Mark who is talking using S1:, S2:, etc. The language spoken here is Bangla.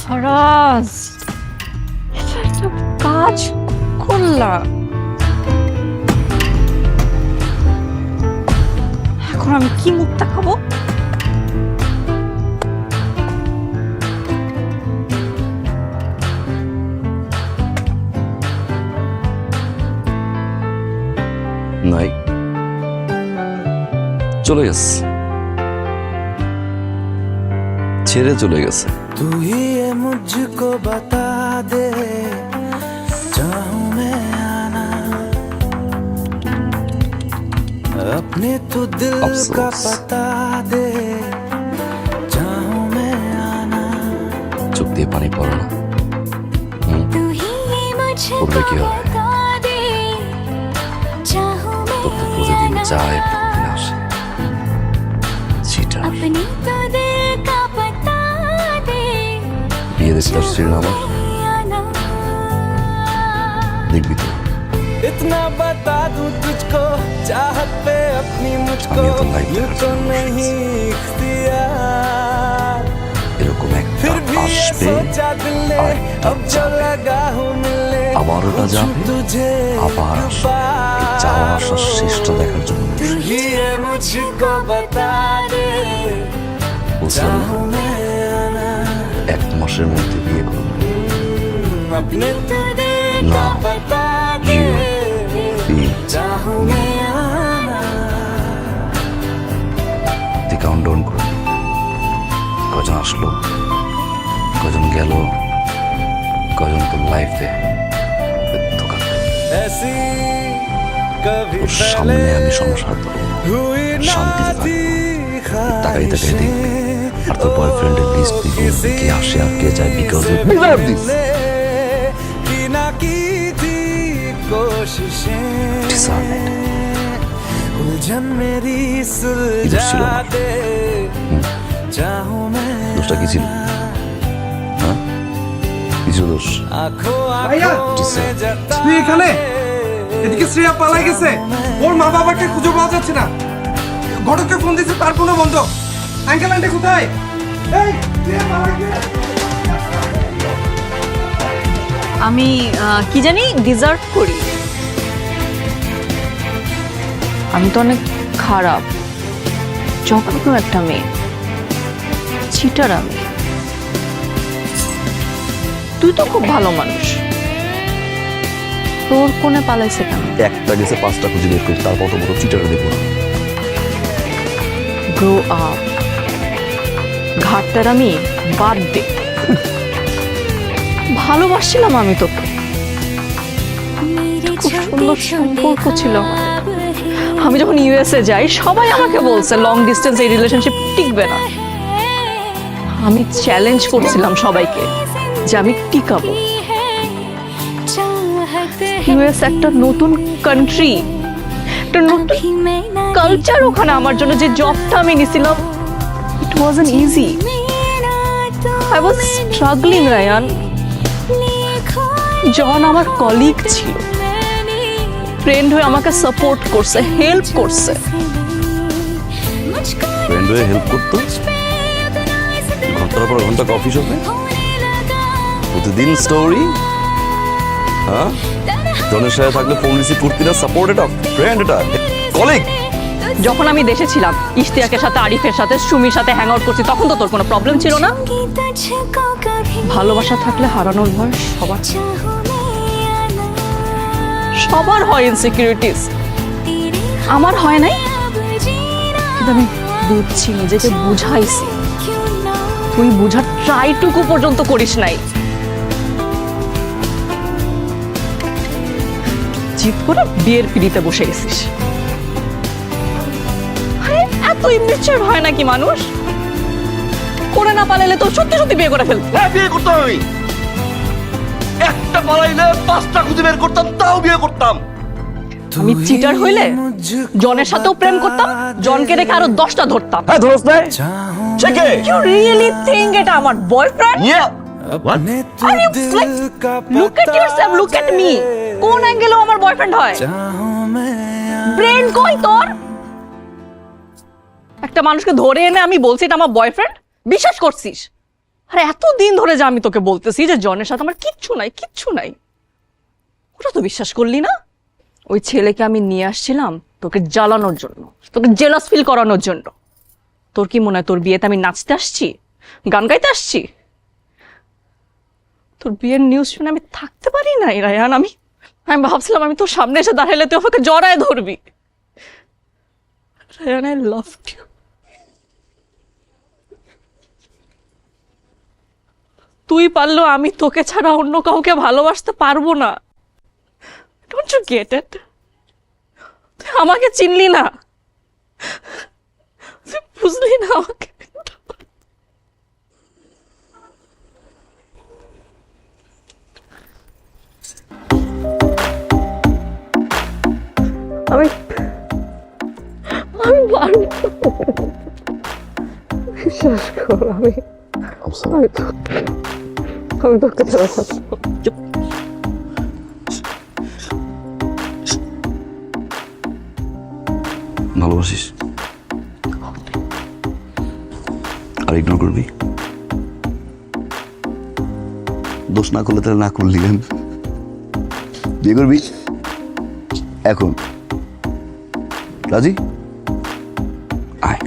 S1: ফারাজ, এটা একটা কাজ করলাম, এখন আমি কি মুখ দেখাবো?
S2: নাই, চলে গেছে, ছেড়ে চলে গেছে।
S3: तू ही ये मुझको बता दे, चाहूं मैं आना अपने तो दिल का पता दे, चाहूं मैं आना।
S2: চোখ দিয়ে পানি পড়ে না,
S4: तू ही मुझको
S2: পড়লে কি হবে?
S4: बता दे, चाहूं
S2: তোর তো
S4: मैं
S2: প্রতিদিন
S4: आना।
S2: যায় প্রতিদিন আসে, চিটার।
S4: अपनी तो दिल का पता दे,
S2: বিয়ে দেখতে আসছিস না আমার,
S4: आना।
S2: দেখবি তো
S3: इतना बता दूं तुझको, चाहत पे अपनी मुझको
S2: আমি তো লাইফ
S3: यूं तो नहीं इख्तियार,
S2: এরকম একটা
S3: फिर भी ये
S2: আসবে,
S3: सोचा दिल ने,
S2: আর
S3: अब जो लगा हूं मिलने,
S2: আবার ওটা যাবে,
S3: तुझे
S2: আবার আসবে। এই যাওয়া আসার শেষটা দেখার জন্য
S3: तू ही ये मुझको बता दे,
S2: বলছিলাম না,
S3: चाहूं मैं आना
S2: 1 মাসের মধ্যে বিয়ে করবো।
S3: अपने
S4: तो दिल
S2: না,
S4: का पता दे,
S3: चाहूं मैं आना।
S2: তুই কাউন্টডাউন করে দে। কজন আসলো, কজন গেল, কজন তোর লাইফে ধোকা দিল।
S3: ऐसी कभी
S2: তোর সামনে আমি সংসার করবো,
S3: हुई ना
S2: শান্তিতে
S3: थी
S2: থাকবো, তাকাই তাকাই দেখবি, আর তোর বয়ফ্রেন্ডের লিস্ট তুই বলবি কে আসে আর কে যায়, বিকজ
S3: की ना की थी कोशिशें, उलझन मेरी सुलझा दे, चाहूं मैं
S2: দোষটা কি ছিল? হ্যাঁ, কি ছিল দোষ?
S3: आंखों
S5: ভাইয়া,
S3: आंखों में जता
S5: তুই এখানে? এদিকে শ্রেয়া পালাই গেছে, ওর মা বাবাকে খুঁজে পাওয়া যাচ্ছে না। ঘটককে ফোন দিয়েছে, তার ফোনও বন্ধ। আঙ্কেল আন্টি কোথায়? এই শ্রেয়া পালাই গেছে।
S1: আমি কি জানি ডিজার্ভ করি, আমি তো অনেক খারাপ, জঘন্য একটা মেয়ে, চিটার আমি। তুই তো খুব ভালো মানুষ, তোর কোনে পালাইছে কেন?
S2: একটা গেছে 5টা খুঁজে বের করি, তার কত বড় চিটারে দেখবো না।
S1: গ্রো আপ, ঘাটটার আমি বাদ দে। ভালোবাসছিলাম আমি তোকে,
S4: मेरे
S1: খুব
S4: छोटे
S1: সুন্দর সম্পর্ক
S4: छोटे
S1: ছিল আমাদের।
S4: ख्वाब हैं,
S1: আমি যখন ইউএসএ যাই সবাই আমাকে বলছে লং ডিস্টেন্স এই রিলেশনশিপ টিকবে না। আমি চ্যালেঞ্জ করছিলাম সবাইকে যে আমি টিকাবো।
S4: चाहत है
S1: ইউএস একটা নতুন কান্ট্রি, একটা নতুন
S4: भी मैं ना
S1: কালচার, ওখানে আমার জন্য যে জবটা আমি নিছিলাম, ইট ওয়াজন্ট ইজি।
S4: मेरा तो
S1: আই ওয়াজ স্ট্রাগলিং রায়ান।
S4: लिखो
S1: জন আমার কলিগ ছিল,
S4: मैंने
S1: ফ্রেন্ড হয়ে আমাকে সাপোর্ট করছে, হেল্প করছে।
S4: मुझको
S2: ফ্রেন্ড হয়ে হেল্প করতো, ঘন্টার পর ঘন্টা কফি শপে,
S4: होने लगा
S2: প্রতিদিন স্টোরি। হ্যাঁ, জনের সাথে থাকলে ফোন রিসিভ করতি না, সাপোর্ট এটা ফ্রেন্ড, এটা কলিগ।
S1: যখন আমি দেশে ছিলাম, ইশতিয়াকের সাথে, আরিফের সাথে, সুমির সাথে হ্যাং আউট করছি, তখন তো তোর কোনো প্রবলেম ছিল না।
S4: तुझको कभी
S1: ভালোবাসা থাকলে হারানোর ভয় সবার,
S4: चाहूं मैं आना,
S1: সবার হয় ইনসিকিউরিটিস,
S4: तेरे
S1: আমার হয় নাই।
S4: अब जीना
S1: কিন্তু আমি বুঝছি, নিজেকে বুঝাইছি,
S4: क्यों ना
S1: তুই বুঝার ট্রাইটুকু পর্যন্ত করিস নাই। জিদ করে বিয়ের পিড়িতে বসে গেছিস। আরে এত ইমেচুর হয় নাকি মানুষ? করে না পালাইলে তো সত্যি সত্যি বিয়ে করে ফেল।
S2: হ্যাঁ, বিয়ে করতাম আমি, একটা পালাইলে 5টা খুঁজে বের করতাম, তাও বিয়ে করতাম।
S1: আমি চিটার হইলে জনের সাথেও প্রেম করতাম, জনকে রেখে আরো 10টা ধরতাম।
S2: হ্যাঁ, ধরস নাই, চেকে
S1: ইউ রিয়েলি থিংক এটা আমার বয়ফ্রেন্ড?
S2: ইয়া
S3: अपने तो
S1: Are you
S3: दिल
S1: like,
S3: का
S1: look at
S3: पता
S1: yourself, look at me.
S3: दे,
S1: কোন অ্যাঙ্গেলেও আমার বয়ফ্রেন্ড হয়?
S3: चाहूं मैं
S1: ব্রেন কই তোর? একটা মানুষকে ধরে এনে আমি বলছি এটা আমার বয়ফ্রেন্ড, বিশ্বাস করছিস? আর এতদিন ধরে যে আমি তোকে বলতেছি যে জনের সাথে আমার কিচ্ছু নাই, কিচ্ছু নাই, ওটা তো বিশ্বাস করলি না। ওই ছেলেকে আমি নিয়ে আসছিলাম তোকে জ্বালানোর জন্য, তোকে জেলাস ফিল করানোর জন্য। তোর কি মনে হয় তোর বিয়েতে আমি নাচতে আসছি, গান গাইতে আসছি? তোর বিয়ের নিউজ শুনে আমি থাকতে পারি না রায়ান। আমি ভাবছিলাম আমি তোর সামনে এসে দাঁড়াইলে তুই আমাকে জড়ায় ধরবি। Ryan, I love you. তুই পারলেও আমি তোকে ছাড়া অন্য কাউকে ভালোবাসতে পারবো না। Don't you get it? তুই আমাকে চিনলি না, তুই বুঝলি না আমাকে। আমি আমি পারবো না। বিশ্বাস কর, আমি তোকে ছাড়া থাকবো।
S2: ভালোবাসিস আর ইগনোর করবি? দোষ না করলে তাহলে না করলি কেন? বিয়ে করবি এখন? রাজি? আয়।